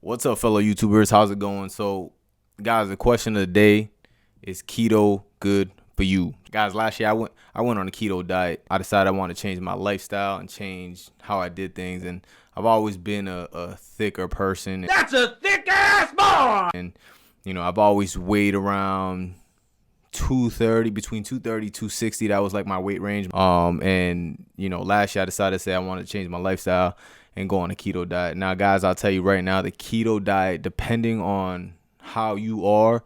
What's up, fellow YouTubers? How's it going? So, guys, the question of the day is keto good for you? Guys, last year I went on a keto diet. I decided I want to change my lifestyle and change how I did things. And I've always been a thicker person. That's a thick ass boy! And, I've always weighed around 230, between 230 260. That was like my weight range. Last year I decided to say I wanted to change my lifestyle and go on a keto diet. Now, guys, I'll tell you right now, the keto diet, depending on how you are,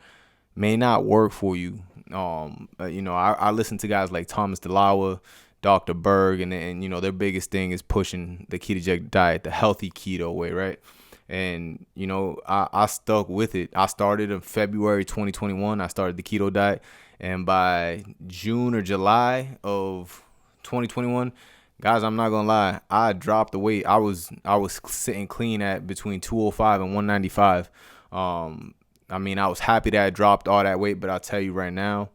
may not work for you. I listen to guys like Thomas DeLawa, Dr. Berg, and their biggest thing is pushing the ketogenic diet, the healthy keto way, right? And, I stuck with it. I started in February 2021. I started the keto diet. And by June or July of 2021, guys, I'm not going to lie, I dropped the weight. I was sitting clean at between 205 and 195. I was happy that I dropped all that weight, but I'll tell you right now,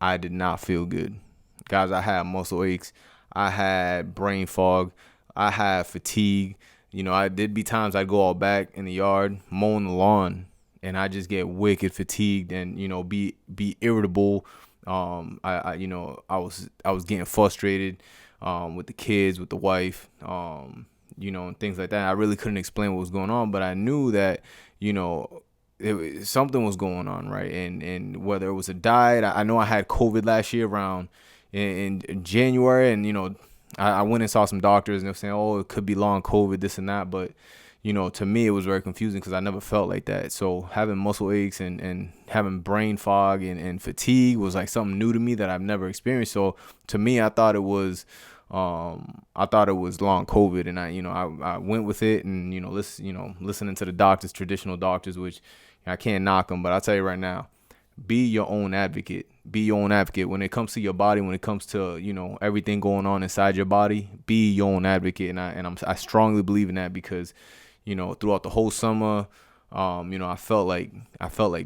I did not feel good. Guys, I had muscle aches. I had brain fog. I had fatigue. I did be times I'd go all back in the yard, mowing the lawn, and I just get wicked fatigued and, be irritable. I was getting frustrated with the kids, with the wife, and things like that. I really couldn't explain what was going on, but I knew that, something was going on, right? And whether it was a diet, I know I had COVID last year around in January, and I went and saw some doctors, and they're saying, oh, it could be long COVID, this and that. But, to me, it was very confusing because I never felt like that. So having muscle aches and having brain fog and fatigue was like something new to me that I've never experienced. So to me, I thought it was long COVID, and I went with it, and listening to the doctors, traditional doctors, which I can't knock them, but I'll tell you right now, be your own advocate. Be your own advocate when it comes to your body, when it comes to everything going on inside your body. Be your own advocate, and I strongly believe in that because throughout the whole summer, I felt like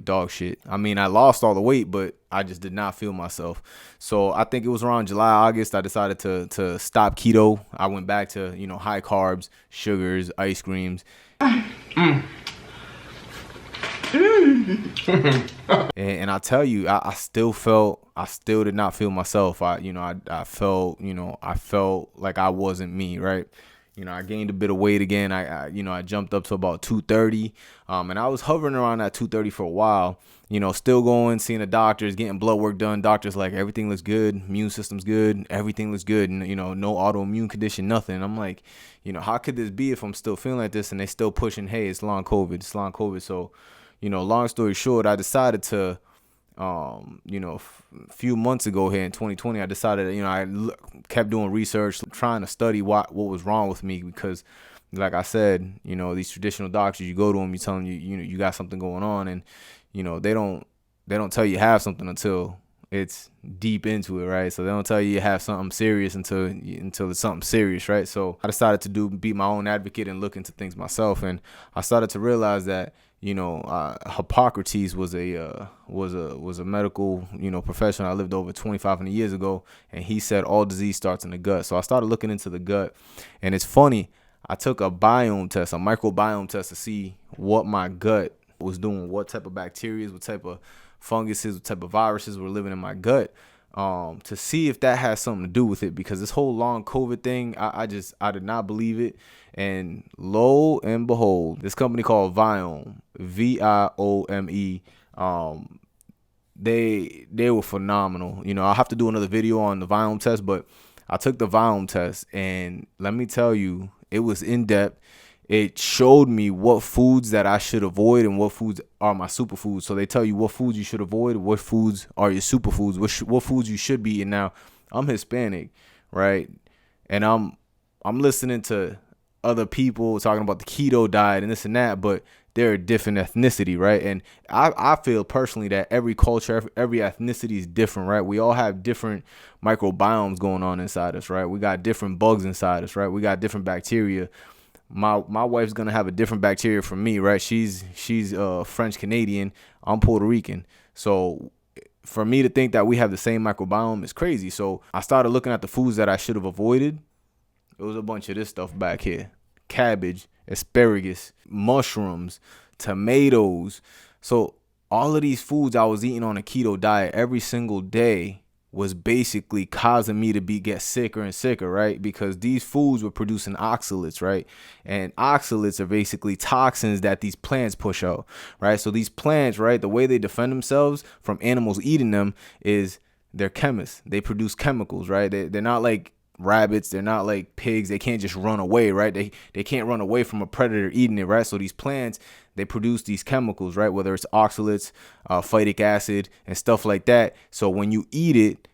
dog shit. I mean, I lost all the weight, but I just did not feel myself. So I think it was around July, August, I decided to stop keto. I went back to high carbs, sugars, ice creams. And I tell you, I still did not feel myself. I felt like I wasn't me, right? I gained a bit of weight again. I jumped up to about 230, and I was hovering around that 230 for a while. Still going, seeing the doctors, getting blood work done. Doctors like, everything looks good, immune system's good, everything looks good, and no autoimmune condition, nothing. And I'm like, how could this be if I'm still feeling like this? And they still pushing, hey, it's long COVID. So, long story short, I decided to, a few months ago here in 2020, I decided, kept doing research, trying to study what was wrong with me because, like I said, these traditional doctors, you go to them, you tell them you got something going on, and they don't tell you have something until it's deep into it, right? So they don't tell you have something serious until it's something serious, right? So I decided to be my own advocate and look into things myself, and I started to realize that Hippocrates was a medical professional. I lived over 2,500 years ago, and he said all disease starts in the gut. So I started looking into the gut, and it's funny. I took a biome test, a microbiome test, to see what my gut was doing, what type of bacteria, what type of funguses, what type of viruses were living in my gut, to see if that has something to do with it. Because this whole long COVID thing, I did not believe it. And lo and behold, this company called Viome, Viome, they were phenomenal. I'll have to do another video on the Viome test, but I took the Viome test, and let me tell you, it was in depth. It showed me what foods that I should avoid and what foods are my superfoods. So they tell you what foods you should avoid, what foods are your superfoods, what foods you should be eating. Now, I'm Hispanic, right? And I'm listening to other people talking about the keto diet and this and that, but they're a different ethnicity, right? And I feel personally that every culture, every ethnicity is different, right? We all have different microbiomes going on inside us, right? We got different bugs inside us, right? We got different bacteria. My wife's gonna have a different bacteria from me, right? She's French Canadian. I'm Puerto Rican. So for me to think that we have the same microbiome is crazy. So I started looking at the foods that I should have avoided. It was a bunch of this stuff back here: cabbage, asparagus, mushrooms, tomatoes. So all of these foods I was eating on a keto diet every single day was basically causing me to get sicker and sicker, right? Because these foods were producing oxalates, right? And oxalates are basically toxins that these plants push out, right? So these plants, right, the way they defend themselves from animals eating them is they're chemists. They produce chemicals, right? They're not like rabbits. They're not like pigs. They can't just run away, right? They can't run away from a predator eating it, right? So these plants, they produce these chemicals, right? Whether it's oxalates, phytic acid, and stuff like that. So when you eat it,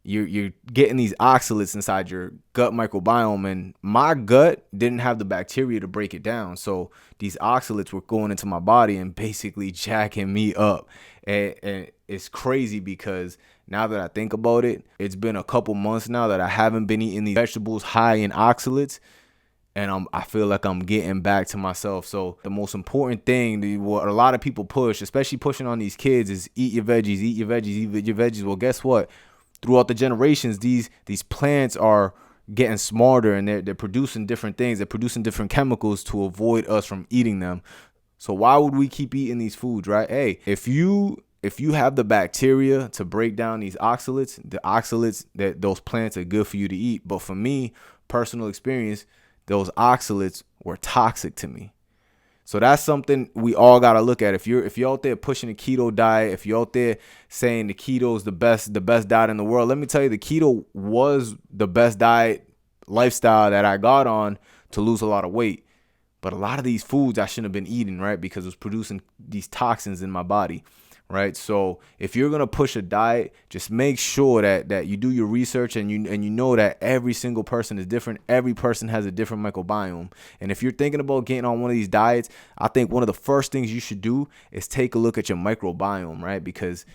you're getting these oxalates inside your gut microbiome, and my gut didn't have the bacteria to break it down. So these oxalates were going into my body and basically jacking me up. And it's crazy because now that I think about it, it's been a couple months now that I haven't been eating these vegetables high in oxalates, and I feel like I'm getting back to myself. So the most important thing, what a lot of people push, especially pushing on these kids, is eat your veggies, eat your veggies, eat your veggies. Well, guess what? Throughout the generations, these plants are getting smarter, and they're producing different things. They're producing different chemicals to avoid us from eating them. So why would we keep eating these foods, right? Hey, if you have the bacteria to break down these oxalates, the oxalates that those plants are good for you to eat. But for me, personal experience, those oxalates were toxic to me. So that's something we all got to look at. If you're out there pushing a keto diet, if you're out there saying the keto is the best diet in the world, let me tell you, the keto was the best diet lifestyle that I got on to lose a lot of weight. But a lot of these foods I shouldn't have been eating, right? Because it was producing these toxins in my body, right? So if you're gonna push a diet, just make sure that you do your research, and you know that every single person is different. Every person has a different microbiome. And if you're thinking about getting on one of these diets, I think one of the first things you should do is take a look at your microbiome, right? Because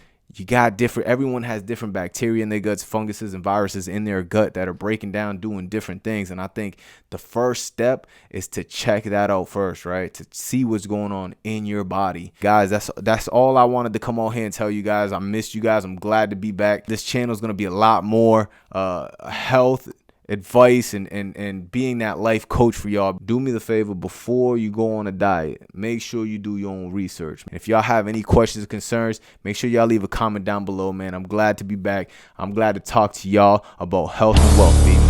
everyone has different bacteria in their guts, funguses and viruses in their gut that are breaking down, doing different things. And I think the first step is to check that out first, right? To see what's going on in your body. Guys, that's all I wanted to come on here and tell you guys. I missed you guys. I'm glad to be back. This channel is going to be a lot more health advice and being that life coach for y'all. Do me the favor, before you go on a diet, make sure you do your own research. If y'all have any questions or concerns, make sure y'all leave a comment down below, man. I'm glad to be back. I'm glad to talk to y'all about health and wealth, baby.